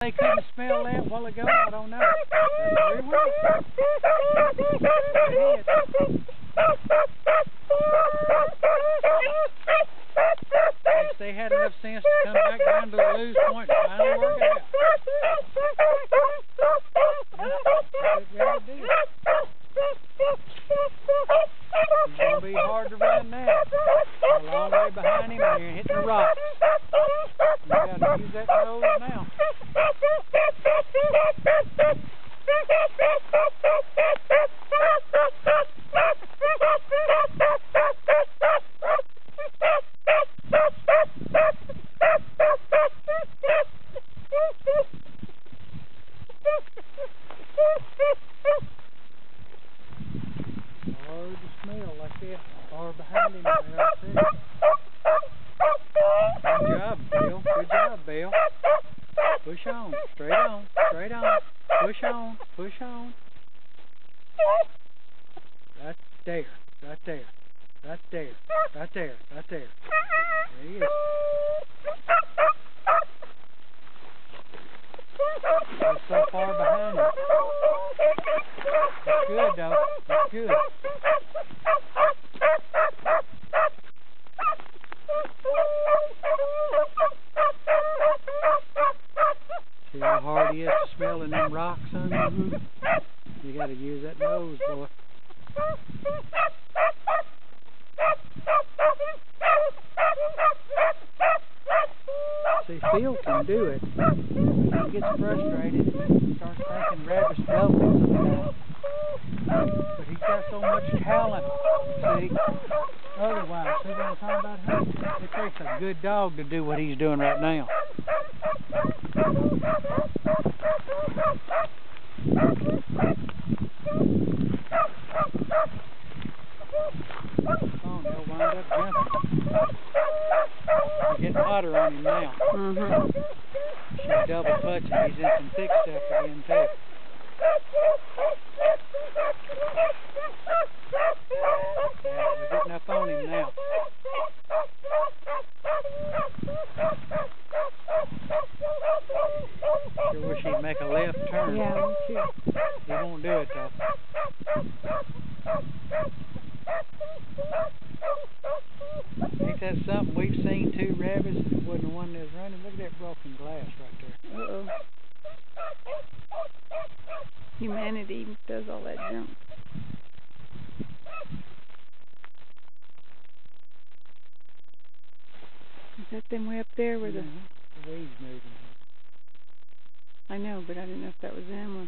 They couldn't smell that a while ago, I don't know. That's very weird. Guess they had enough sense to come back down to the lose point and finally work it out. He's going to be hard to run now. A long way behind him and you're hitting the rocks. You got to use that nose now. Hard to smell like that. Far behind him there, I see. Good job, Bill. Good job, Bill. Push on. Straight on. Straight on. Push on. Push on. Right there. Right there. Right there. Right there. Right there. There he is. That's so far behind him. That's good, though. That's good. See how hard he is to smelling them rocks under him? You got to use that nose, boy. See, Phil can do it. He gets frustrated and starts thinking rabbits developing sometimes. But he's got so much talent, see? Otherwise, see what I'm talking about? It takes a good dog to do what he's doing right now. Oh, they'll wind up jumping. They're getting hotter on him now. She's double clutching. He's in some thick stuff again, too. Yeah, we're getting up on him now. Sure wish he'd make a left turn. Yeah, me too. He won't do it, though. Ain't that something? We've seen two rabbits and it wasn't the one that was running. Look at that broken glass right there. Uh-oh. Humanity does all that junk. Is that them way up there where the weeds moving? I know, but I didn't know if that was them or